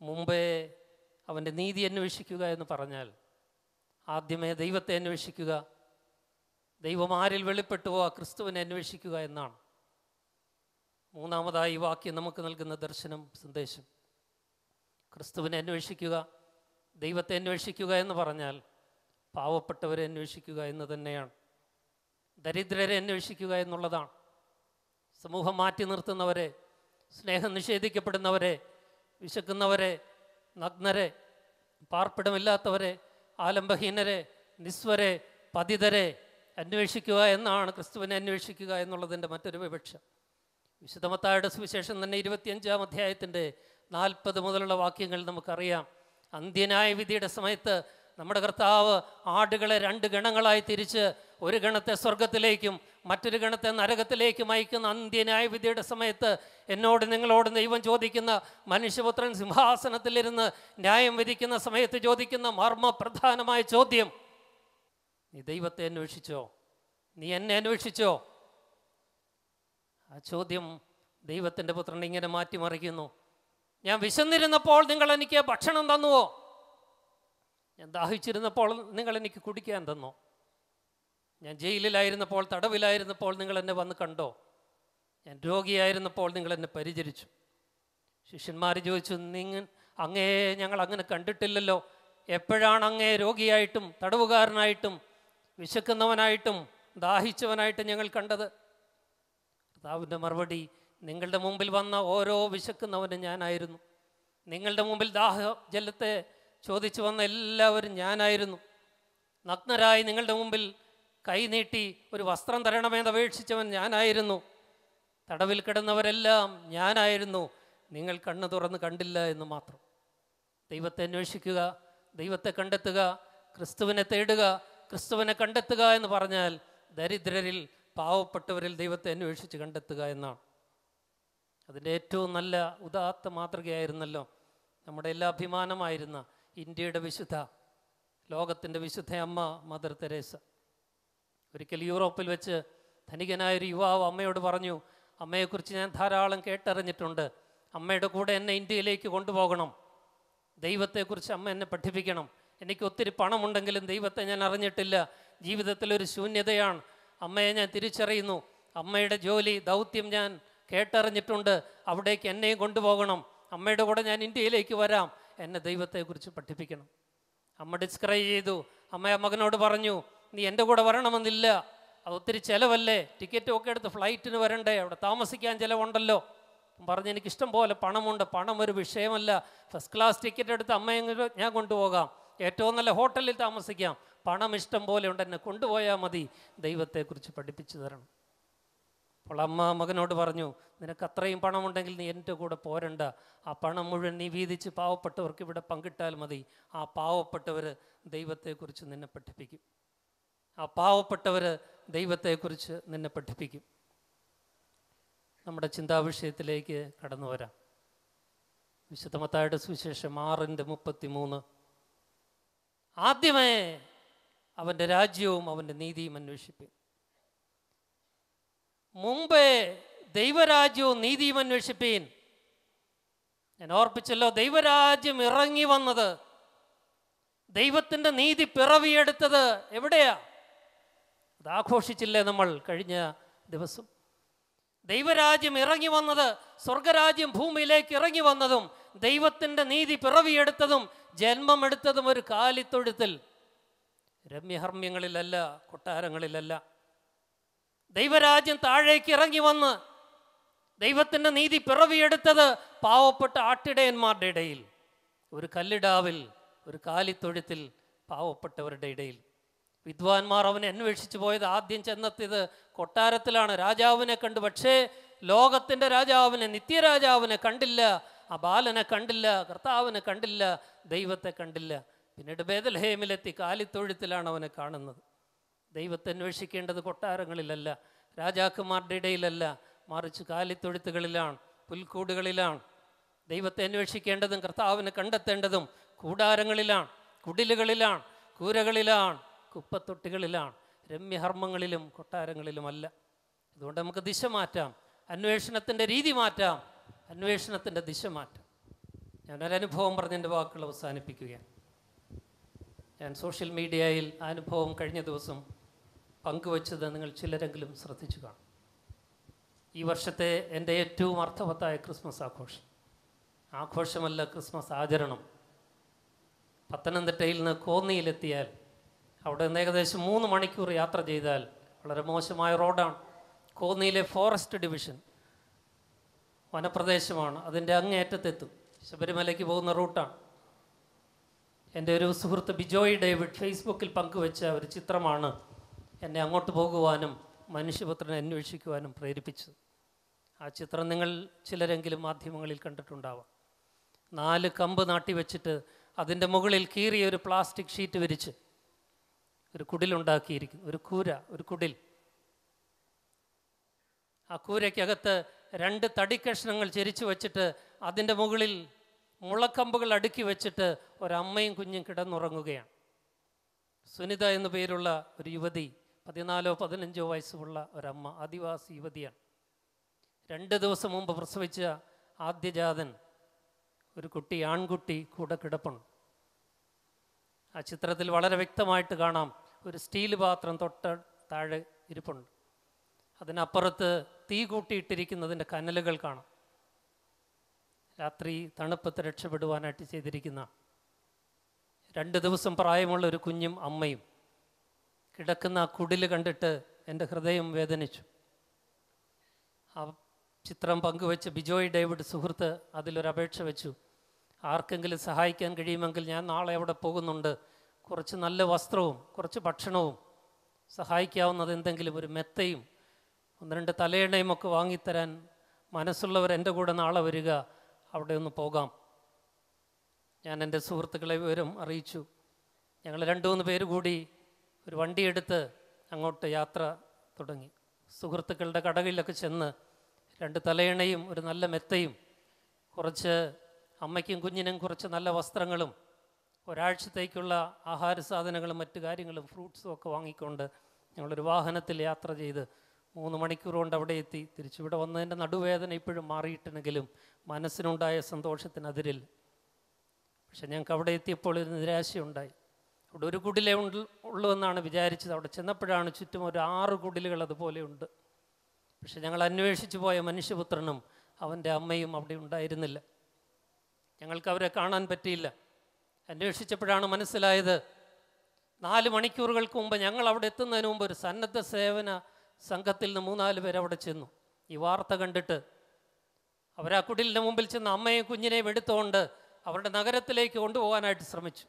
മുമ്പേ അവൻ്റെ നീതി അന്വേഷിക്കുക എന്ന് പറഞ്ഞാൽ, ആദ്യമേ ദൈവത്തെ അന്വേഷിക്കുക. ദൈവം ആരിൽ വെളിപ്പെട്ടുവോ ആ ക്രിസ്തുവിനെ അന്വേഷിക്കുക എന്നാണ്. മൂന്നാമതായി ഈ വാക്യം നമുക്ക് നൽകുന്ന ദർശനം, സന്ദേശം. ക്രിസ്തുവിനെ അന്വേഷിക്കുക, ദൈവത്തെ അന്വേഷിക്കുക എന്ന് പറഞ്ഞാൽ പാവപ്പെട്ടവരെ അന്വേഷിക്കുക എന്ന് തന്നെയാണ്. ദരിദ്രരെ അന്വേഷിക്കുക എന്നുള്ളതാണ്. സമൂഹം മാറ്റി നിർത്തുന്നവരെ, സ്നേഹം നിഷേധിക്കപ്പെടുന്നവരെ, വിശക്കുന്നവരെ, നഗ്നരെ, പാർപ്പിടമില്ലാത്തവരെ, ആലംബഹീനരെ, നിസ്വരെ, പതിതരെ അന്വേഷിക്കുക എന്നാണ് ക്രിസ്തുവിനെ അന്വേഷിക്കുക എന്നുള്ളതിൻ്റെ മറ്റൊരു വിവക്ഷ. വിശുദ്ധ മത്തായിയുടെ സുവിശേഷം തന്നെ 25-ാം അധ്യായത്തിൻ്റെ 40 മുതലുള്ള വാക്യങ്ങൾ നമുക്കറിയാം. അന്ത്യന്യായ വിധിയുടെ സമയത്ത് നമ്മുടെ കർത്താവ് ആടുകളെ 2 ഗണങ്ങളായി തിരിച്ച് ഒരു ഗണത്തെ സ്വർഗത്തിലേക്കും മറ്റൊരു ഗണത്തെ നരകത്തിലേക്കും അയക്കുന്ന അന്ത്യന്യായ വിധിയുടെ സമയത്ത് എന്നോട് നിങ്ങളോട് ദൈവം ചോദിക്കുന്ന, മനുഷ്യപുത്രൻ സിംഹാസനത്തിലിരുന്ന് ന്യായം വിധിക്കുന്ന സമയത്ത് ചോദിക്കുന്ന മർമ്മപ്രധാനമായ ചോദ്യം, നീ ദൈവത്തെ അന്വേഷിച്ചോ? നീ എന്നെ അന്വേഷിച്ചോ? ആ ചോദ്യം ദൈവത്തിൻ്റെ പുത്രൻ ഇങ്ങനെ മാറ്റിമറിക്കുന്നു. ഞാൻ വിശന്നിരുന്നപ്പോൾ നിങ്ങൾ എനിക്ക് ഭക്ഷണം തന്നുവോ? ഞാൻ ദാഹിച്ചിരുന്നപ്പോൾ നിങ്ങൾ എനിക്ക് കുടിക്കാൻ തന്നോ? ഞാൻ ജയിലിലായിരുന്നപ്പോൾ, തടവിലായിരുന്നപ്പോൾ നിങ്ങൾ എന്നെ വന്ന് കണ്ടോ? ഞാൻ രോഗിയായിരുന്നപ്പോൾ നിങ്ങൾ എന്നെ പരിചരിച്ചു. ശിഷ്യന്മാർ ചോദിച്ചു, അങ്ങയെ ഞങ്ങൾ അങ്ങനെ കണ്ടിട്ടില്ലല്ലോ. എപ്പോഴാണ് അങ്ങയെ രോഗിയായിട്ടും തടവുകാരനായിട്ടും വിശക്കുന്നവനായിട്ടും ദാഹിച്ചവനായിട്ടും ഞങ്ങൾ കണ്ടത്? കർത്താവിൻ്റെ മറുപടി, നിങ്ങളുടെ മുമ്പിൽ വന്ന ഓരോ വിശക്കുന്നവനും ഞാനായിരുന്നു. നിങ്ങളുടെ മുമ്പിൽ ദാഹജലത്തെ ചോദിച്ചു വന്ന എല്ലാവരും ഞാനായിരുന്നു. നഗ്നരായി നിങ്ങളുടെ മുമ്പിൽ കൈനീട്ടി ഒരു വസ്ത്രം തരണമെന്ന് അപേക്ഷിച്ചവൻ ഞാനായിരുന്നു. തടവിൽ കിടന്നവരെല്ലാം ഞാനായിരുന്നു. നിങ്ങൾ കണ്ണ് തുറന്ന് കണ്ടില്ല എന്ന് മാത്രം. ദൈവത്തെ അന്വേഷിക്കുക, ദൈവത്തെ കണ്ടെത്തുക, ക്രിസ്തുവിനെ തേടുക, ക്രിസ്തുവിനെ കണ്ടെത്തുക എന്ന് പറഞ്ഞാൽ ദരിദ്രരിൽ, പാവപ്പെട്ടവരിൽ ദൈവത്തെ അന്വേഷിച്ച് കണ്ടെത്തുക എന്നാണ്. അതിൻ്റെ ഏറ്റവും നല്ല ഉദാത്ത മാതൃകയായിരുന്നല്ലോ നമ്മുടെ എല്ലാ അഭിമാനമായിരുന്ന ഇന്ത്യയുടെ വിശുദ്ധ, ലോകത്തിൻ്റെ വിശുദ്ധ അമ്മ മദർ തെരേസ. ഒരിക്കൽ യൂറോപ്പിൽ വെച്ച് ധനികനായൊരു യുവാവ് അമ്മയോട് പറഞ്ഞു, അമ്മയെക്കുറിച്ച് ഞാൻ ധാരാളം കേട്ടറിഞ്ഞിട്ടുണ്ട്. അമ്മയുടെ കൂടെ എന്നെ ഇന്ത്യയിലേക്ക് കൊണ്ടുപോകണം. ദൈവത്തെക്കുറിച്ച് അമ്മ എന്നെ പഠിപ്പിക്കണം. എനിക്ക് ഒത്തിരി പണമുണ്ടെങ്കിലും ദൈവത്തെ ഞാൻ അറിഞ്ഞിട്ടില്ല. ജീവിതത്തിലൊരു ശൂന്യതയാണ്. അമ്മയെ ഞാൻ തിരിച്ചറിയുന്നു. അമ്മയുടെ ജോലി, ദൗത്യം ഞാൻ കേട്ടറിഞ്ഞിട്ടുണ്ട്. അവിടേക്ക് എന്നെയും കൊണ്ടുപോകണം. അമ്മയുടെ കൂടെ ഞാൻ ഇന്ത്യയിലേക്ക് വരാം. എന്നെ ദൈവത്തെക്കുറിച്ച് പഠിപ്പിക്കണം. അമ്മ ഡിസ്ക്രൈബ് ചെയ്തു. അമ്മ മകനോട് പറഞ്ഞു, നീ എൻ്റെ കൂടെ വരണമെന്നില്ല, അത് ഒത്തിരി ചിലവല്ലേ, ടിക്കറ്റും ഒക്കെ എടുത്ത് ഫ്ലൈറ്റിന് വരണ്ടേ, അവിടെ താമസിക്കാൻ ചിലവുണ്ടല്ലോ. പറഞ്ഞ് എനിക്കിഷ്ടം പോലെ പണമുണ്ട്, പണം ഒരു വിഷയമല്ല. ഫസ്റ്റ് ക്ലാസ് ടിക്കറ്റ് എടുത്ത് അമ്മയെ ഞാൻ കൊണ്ടുപോകാം, ഏറ്റവും നല്ല ഹോട്ടലിൽ താമസിക്കാം, പണം ഇഷ്ടം പോലെ ഉണ്ട്, എന്നെ കൊണ്ടുപോയാൽ മതി, ദൈവത്തെക്കുറിച്ച് പഠിപ്പിച്ചു തരണം. അപ്പോൾ അമ്മ മകനോട് പറഞ്ഞു, നിനക്ക് അത്രയും പണമുണ്ടെങ്കിൽ നീ എൻ്റെ കൂടെ പോരണ്ട, ആ പണം മുഴുവൻ നീ വീതിച്ച് പാവപ്പെട്ടവർക്ക് ഇവിടെ പങ്കിട്ടാൽ മതി. ആ പാവപ്പെട്ടവർ ദൈവത്തെക്കുറിച്ച് നിന്നെ പഠിപ്പിക്കും. ആ പാവപ്പെട്ടവർ ദൈവത്തെക്കുറിച്ച് നിന്നെ പഠിപ്പിക്കും. നമ്മുടെ ചിന്താവിഷയത്തിലേക്ക് കടന്നു വരാം. വിശുദ്ധ മത്തായിയുടെ സുവിശേഷം 6:33. ആദ്യമേ അവൻ്റെ രാജ്യവും അവൻ്റെ നീതിയും അന്വേഷിപ്പീൻ. മുമ്പേ ദൈവരാജ്യവും നീതിയും അന്വേഷിപ്പീൻ. ഞാൻ ഓർപ്പിച്ചല്ലോ, ദൈവരാജ്യം ഇറങ്ങി വന്നത്, ദൈവത്തിൻ്റെ നീതി പിറവിയെടുത്തത് എവിടെയാ? അത് ആഘോഷിച്ചില്ലേ നമ്മൾ കഴിഞ്ഞ ദിവസം? ദൈവരാജ്യം ഇറങ്ങി വന്നത്, സ്വർഗരാജ്യം ഭൂമിയിലേക്ക് ഇറങ്ങി വന്നതും, ദൈവത്തിൻ്റെ നീതി പിറവിയെടുത്തതും ജന്മമെടുത്തതും ഒരു കാലിത്തൊഴുത്തിൽ, രമ്യഹർമ്മ്യങ്ങളിലല്ല, കൊട്ടാരങ്ങളിലല്ല. ദൈവരാജ്യം താഴേക്ക് ഇറങ്ങി വന്ന് ദൈവത്തിൻ്റെ നീതി പിറവിയെടുത്തത് പാവപ്പെട്ട ആട്ടിടയന്മാരുടെ ഇടയിൽ, ഒരു കല്ലിടാവിൽ, ഒരു കാലിത്തൊഴുത്തിൽ, പാവപ്പെട്ടവരുടെ ഇടയിൽ. വിദ്വാൻമാർ അവനെ അന്വേഷിച്ചു പോയത്, ആദ്യം ചെന്നെത്തിയത് കൊട്ടാരത്തിലാണ്. രാജാവിനെ കണ്ടു, പക്ഷേ ലോകത്തിൻ്റെ രാജാവിനെ, നിത്യരാജാവിനെ കണ്ടില്ല. ആ ബാലനെ കണ്ടില്ല, കർത്താവിനെ കണ്ടില്ല, ദൈവത്തെ കണ്ടില്ല. പിന്നീട് ബേത്ലഹേമിലെത്തി, കാലിത്തൊഴുത്തിലാണ് അവനെ കാണുന്നത്. ദൈവത്തെ അന്വേഷിക്കേണ്ടത് കൊട്ടാരങ്ങളിലല്ല, രാജാക്കന്മാരുടെ ഇടയിലല്ല, മറിച്ച് കാലിത്തൊഴുത്തുകളിലാണ്, പുൽക്കൂടുകളിലാണ്. ദൈവത്തെ അന്വേഷിക്കേണ്ടതും കർത്താവിനെ കണ്ടെത്തേണ്ടതും കൂടാരങ്ങളിലാണ്, കുടിലുകളിലാണ്, കൂരകളിലാണ്, കുപ്പത്തൊട്ടികളിലാണ്, രമ്യഹർമ്മങ്ങളിലും കൊട്ടാരങ്ങളിലുമല്ല. അതുകൊണ്ട് നമുക്ക് ദിശ മാറ്റാം, അന്വേഷണത്തിൻ്റെ രീതി മാറ്റാം, അന്വേഷണത്തിൻ്റെ ദിശ മാറ്റാം. ഞാനൊരനുഭവം പറഞ്ഞ് എൻ്റെ വാക്കുകൾ അവസാനിപ്പിക്കുകയാണ്. ഞാൻ സോഷ്യൽ മീഡിയയിൽ ആ അനുഭവം കഴിഞ്ഞ ദിവസം പങ്കുവച്ചത് നിങ്ങൾ ചിലരെങ്കിലും ശ്രദ്ധിച്ചു കാണും. ഈ വർഷത്തെ എൻ്റെ ഏറ്റവും അർത്ഥവത്തായ ക്രിസ്മസ് ആഘോഷമല്ല, ക്രിസ്മസ് ആചരണം. പത്തനംതിട്ടയിൽ നിന്ന് കോന്നിയിലെത്തിയാൽ അവിടെ നിന്ന് ഏകദേശം 3 മണിക്കൂർ യാത്ര ചെയ്താൽ വളരെ മോശമായ റോഡാണ്. കോന്നിയിലെ ഫോറസ്റ്റ് ഡിവിഷൻ വനപ്രദേശമാണ്, അതിൻ്റെ അങ്ങേയറ്റത്തെത്തും. ശബരിമലയ്ക്ക് പോകുന്ന റൂട്ടാണ്. എൻ്റെ ഒരു സുഹൃത്ത് ബിജോയ് ഡേവിഡ് ഫേസ്ബുക്കിൽ പങ്കുവെച്ച ഒരു ചിത്രമാണ് എന്നെ അങ്ങോട്ട് പോകുവാനും മനുഷ്യപുത്രനെ അന്വേഷിക്കുവാനും പ്രേരിപ്പിച്ചത്. ആ ചിത്രം നിങ്ങൾ ചിലരെങ്കിലും മാധ്യമങ്ങളിൽ കണ്ടിട്ടുണ്ടാവാം. 4 കമ്പ് നാട്ടി വെച്ചിട്ട് അതിൻ്റെ മുകളിൽ കീറിയ ഒരു പ്ലാസ്റ്റിക് ഷീറ്റ് വിരിച്ച് ഒരു കുടിലുണ്ടാക്കിയിരിക്കുന്നു, ഒരു കൂര, ഒരു കുടിൽ. ആ കൂരയ്ക്കകത്ത് 2 തടിക്കഷ്ണങ്ങൾ ചെരിച്ചു വെച്ചിട്ട് അതിൻ്റെ മുകളിൽ മുളക്കമ്പുകൾ അടുക്കി വെച്ചിട്ട് ഒരമ്മയും കുഞ്ഞും കിടന്നുറങ്ങുകയാണ്. സുനിത എന്നു പേരുള്ള ഒരു യുവതി, 14-15 വയസ്സുള്ള ഒരമ്മ, ആദിവാസി യുവതിയാണ്. 2 ദിവസം മുമ്പ് പ്രസവിച്ച ആദ്യജാതൻ, ഒരു കുട്ടി, ആൺകുട്ടി കൂടെ കിടപ്പുണ്ട്. ആ ചിത്രത്തിൽ വളരെ വ്യക്തമായിട്ട് കാണാം, ഒരു സ്റ്റീൽ പാത്രം തൊട്ട് താഴെ ഇരിപ്പുണ്ട്. അതിനപ്പുറത്ത് തീ കൂട്ടിയിട്ടിരിക്കുന്നതിൻ്റെ കനലുകൾ കാണാം. രാത്രി തണുപ്പത്ത് രക്ഷപ്പെടുവാനായിട്ട് ചെയ്തിരിക്കുന്ന 2 ദിവസം പ്രായമുള്ള ഒരു കുഞ്ഞും അമ്മയും കിടക്കുന്ന ആ കുടിൽ കണ്ടിട്ട് എൻ്റെ ഹൃദയം വേദനിച്ചു. ആ ചിത്രം പങ്കുവെച്ച് ബിജോയ് ഡേവിഡ് സുഹൃത്ത് അതിലൊരപേക്ഷ വെച്ചു, ആർക്കെങ്കിലും സഹായിക്കാൻ കഴിയുമെങ്കിൽ ഞാൻ നാളെ അവിടെ പോകുന്നുണ്ട്, കുറച്ച് നല്ല വസ്ത്രവും കുറച്ച് ഭക്ഷണവും, സഹായിക്കാവുന്നത് എന്തെങ്കിലും ഒരു മെത്തയും 1-2 തലയണയും ഒക്കെ വാങ്ങിത്തരാൻ മനസ്സുള്ളവർ എൻ്റെ കൂടെ നാളെ വരിക, അവിടെ ഒന്ന് പോകാം. ഞാൻ എൻ്റെ സുഹൃത്തുക്കളെ വിവരം അറിയിച്ചു. ഞങ്ങൾ 2-3 പേര് കൂടി ഒരു വണ്ടിയെടുത്ത് അങ്ങോട്ട് യാത്ര തുടങ്ങി. സുഹൃത്തുക്കളുടെ കടകളിലൊക്കെ ചെന്ന് 2 തലയണയും ഒരു നല്ല മെത്തയും കുറച്ച് അമ്മയ്ക്കും കുഞ്ഞിനും കുറച്ച് നല്ല വസ്ത്രങ്ങളും ഒരാഴ്ചത്തേക്കുള്ള ആഹാര സാധനങ്ങളും മറ്റു കാര്യങ്ങളും ഫ്രൂട്ട്സും ഒക്കെ വാങ്ങിക്കൊണ്ട് ഞങ്ങളൊരു വാഹനത്തിൽ യാത്ര ചെയ്ത് 3 മണിക്കൂർ കൊണ്ട് അവിടെ എത്തി. തിരിച്ചിവിടെ വന്നതിൻ്റെ നടുവേദന ഇപ്പോഴും മാറിയിട്ടുണ്ടെങ്കിലും മനസ്സിനുണ്ടായ സന്തോഷത്തിന് അതിരില്ല. പക്ഷെ ഞങ്ങൾക്ക് അവിടെ എത്തിയപ്പോൾ ഒരു നിരാശയുണ്ടായി. അവിടെ ഒരു കുടിലേ ഉള്ളൂ എന്നാണ് വിചാരിച്ചത്. അവിടെ ചെന്നപ്പോഴാണ് ചുറ്റും ഒരു 6 കുടിലുകൾ അതുപോലെയുണ്ട്. പക്ഷെ ഞങ്ങൾ അന്വേഷിച്ചു പോയ മനുഷ്യപുത്രനും അവൻ്റെ അമ്മയും അവിടെ ഉണ്ടായിരുന്നില്ല. ഞങ്ങൾക്ക് അവരെ കാണാൻ പറ്റിയില്ല. അന്വേഷിച്ചപ്പോഴാണ് മനസ്സിലായത്, 4 മണിക്കൂറുകൾക്ക് മുമ്പ് ഞങ്ങൾ അവിടെ എത്തുന്നതിന് മുമ്പ് ഒരു സന്നദ്ധ സേവന സംഘത്തിൽ നിന്ന് 3-4 പേർ അവിടെ ചെന്നു. ഈ വാർത്ത കണ്ടിട്ട് അവരാ കുടിലിൻ്റെ മുമ്പിൽ ചെന്ന് അമ്മയും കുഞ്ഞിനെയും എടുത്തുകൊണ്ട് അവരുടെ നഗരത്തിലേക്ക് കൊണ്ടുപോകാനായിട്ട് ശ്രമിച്ചു.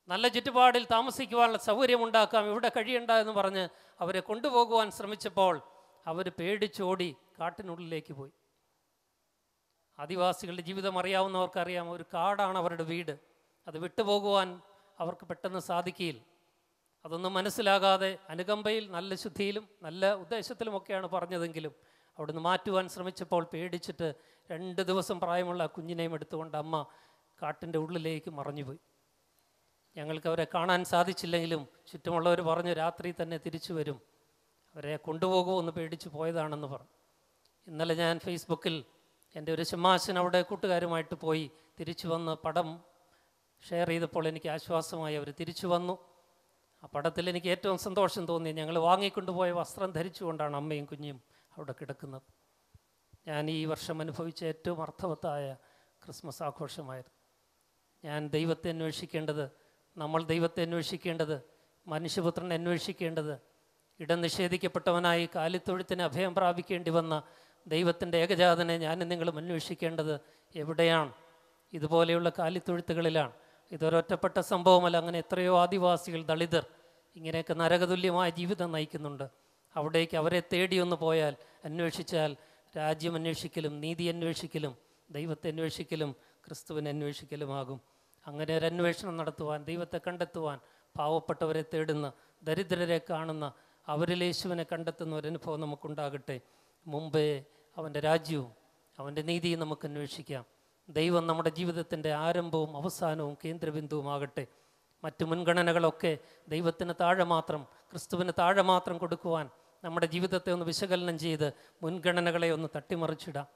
നല്ല ചുറ്റുപാടിൽ താമസിക്കുവാനുള്ള സൗകര്യമുണ്ടാക്കാം, ഇവിടെ കഴിയണ്ട എന്ന് പറഞ്ഞ് അവരെ കൊണ്ടുപോകുവാൻ ശ്രമിച്ചപ്പോൾ അവർ പേടിച്ചോടി കാട്ടിനുള്ളിലേക്ക് പോയി. ആദിവാസികളുടെ ജീവിതം അറിയാവുന്നവർക്കറിയാം, ഒരു കാടാണ് അവരുടെ വീട്. അത് വിട്ടുപോകുവാൻ അവർക്ക് പെട്ടെന്ന് സാധിക്കില്ല. അതൊന്നും മനസ്സിലാകാതെ അനുകമ്പയിൽ, നല്ല ശുദ്ധിയിലും നല്ല ഉദ്ദേശത്തിലുമൊക്കെയാണ് പറഞ്ഞതെങ്കിലും അവിടുന്ന് മാറ്റുവാൻ ശ്രമിച്ചപ്പോൾ പേടിച്ചിട്ട് 2 ദിവസം പ്രായമുള്ള കുഞ്ഞിനെയും എടുത്തുകൊണ്ട് അമ്മ കാട്ടിൻ്റെ ഉള്ളിലേക്ക് മറഞ്ഞുപോയി. ഞങ്ങൾക്ക് അവരെ കാണാൻ സാധിച്ചില്ലെങ്കിലും ചുറ്റുമുള്ളവർ പറഞ്ഞു രാത്രി തന്നെ തിരിച്ചു വരും, അവരെ കൊണ്ടുപോകുമെന്ന് പേടിച്ച് പോയതാണെന്ന് പറഞ്ഞു. ഇന്നലെ ഞാൻ ഫേസ്ബുക്കിൽ എൻ്റെ ഒരു ശമാശൻ അവിടെ കൂട്ടുകാരുമായിട്ട് പോയി തിരിച്ചു വന്ന് പടം ഷെയർ ചെയ്തപ്പോൾ എനിക്ക് ആശ്വാസമായി. അവർ തിരിച്ചു വന്നു. ആ പടത്തിൽ എനിക്ക് ഏറ്റവും സന്തോഷം തോന്നി. ഞങ്ങൾ വാങ്ങിക്കൊണ്ടുപോയ വസ്ത്രം ധരിച്ചുകൊണ്ടാണ് അമ്മയും കുഞ്ഞും അവിടെ കിടക്കുന്നത്. ഞാൻ ഈ വർഷം അനുഭവിച്ച ഏറ്റവും അർത്ഥവത്തായ ക്രിസ്മസ് ആഘോഷമായിരുന്നു. ഞാൻ ദൈവത്തെ അന്വേഷിക്കേണ്ടത്, നമ്മൾ ദൈവത്തെ അന്വേഷിക്കേണ്ടത്, മനുഷ്യപുത്രനെ അന്വേഷിക്കേണ്ടത്, ഇടം നിഷേധിക്കപ്പെട്ടവനായി കാലിത്തൊഴുത്തിന് അഭയം പ്രാപിക്കേണ്ടി വന്ന ദൈവത്തിൻ്റെ ഏകജാതനെ ഞാനും നിങ്ങളും അന്വേഷിക്കേണ്ടത് എവിടെയാണ്? ഇതുപോലെയുള്ള കാലിത്തൊഴുത്തുകളിലാണ്. ഇതൊരൊറ്റപ്പെട്ട സംഭവമല്ല. അങ്ങനെ എത്രയോ ആദിവാസികൾ, ദളിതർ ഇങ്ങനെയൊക്കെ നരകതുല്യമായ ജീവിതം നയിക്കുന്നുണ്ട്. അവിടേക്ക് അവരെ തേടിയൊന്ന് പോയാൽ, അന്വേഷിച്ചാൽ രാജ്യം അന്വേഷിക്കലും നീതി അന്വേഷിക്കലും ദൈവത്തെ അന്വേഷിക്കലും ക്രിസ്തുവിനെ അന്വേഷിക്കലുമാകും. അങ്ങനെ ഒരു അന്വേഷണം നടത്തുവാൻ, ദൈവത്തെ കണ്ടെത്തുവാൻ, പാവപ്പെട്ടവരെ തേടുന്ന, ദരിദ്രരെ കാണുന്ന, അവരിൽ യേശുവിനെ കണ്ടെത്തുന്ന ഒരു അനുഭവം നമുക്കുണ്ടാകട്ടെ. മുമ്പേ അവൻ്റെ രാജ്യവും അവൻ്റെ നീതിയും നമുക്ക് അന്വേഷിക്കാം. ദൈവം നമ്മുടെ ജീവിതത്തിൻ്റെ ആരംഭവും അവസാനവും കേന്ദ്രബിന്ദുവുമാകട്ടെ. മറ്റു മുൻഗണനകളൊക്കെ ദൈവത്തിന് താഴെ മാത്രം, ക്രിസ്തുവിന് താഴെ മാത്രം കൊടുക്കുവാൻ നമ്മുടെ ജീവിതത്തെ ഒന്ന് വിശകലനം ചെയ്ത് മുൻഗണനകളെ ഒന്ന് തട്ടിമറിച്ചിടാം.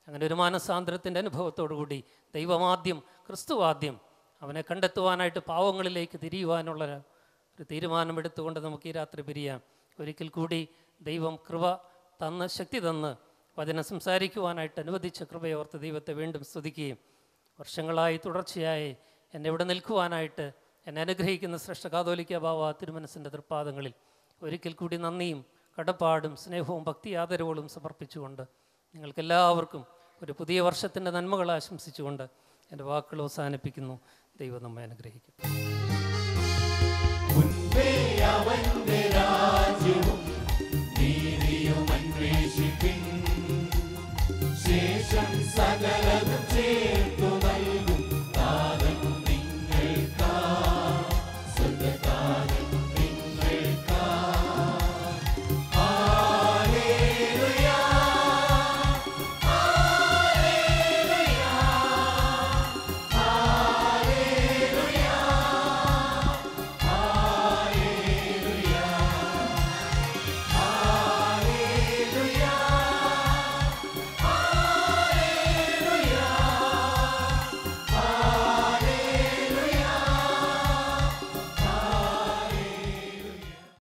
അങ്ങനെ ഒരു മാനസാന്തരത്തിൻ്റെ അനുഭവത്തോടുകൂടി ദൈവമാദ്യം, ക്രിസ്തുവാദ്യം, അവനെ കണ്ടെത്തുവാനായിട്ട് പാവങ്ങളിലേക്ക് തിരിയുവാനുള്ള ഒരു തീരുമാനമെടുത്തുകൊണ്ട് നമുക്ക് ഈ രാത്രി പിരിയാം. ഒരിക്കൽ കൂടി ദൈവം കൃപ തന്ന്, ശക്തി തന്ന് വചനം സംസാരിക്കുവാനായിട്ട് അനുവദിച്ച കൃപയോർത്ത് ദൈവത്തെ വീണ്ടും സ്തുതിക്കുകയും വർഷങ്ങളായി തുടർച്ചയായി എന്നെ ഇവിടെ നിൽക്കുവാനായിട്ട് എന്നെ അനുഗ്രഹിക്കുന്ന ശ്രേഷ്ഠ കാതോലിക്ക ബാവ തിരുമനസിൻ്റെ തൃപ്പാദങ്ങളിൽ ഒരിക്കൽ കൂടി നന്ദിയും കടപ്പാടും സ്നേഹവും ഭക്തി ആദരവുകളും സമർപ്പിച്ചുകൊണ്ട് നിങ്ങൾക്കെല്ലാവർക്കും ഒരു പുതിയ വർഷത്തിൻ്റെ നന്മകൾ ആശംസിച്ചുകൊണ്ട് എൻ്റെ വാക്കുകൾ അവസാനിപ്പിക്കുന്നു. ദൈവം നമ്മെ അനുഗ്രഹിക്കും.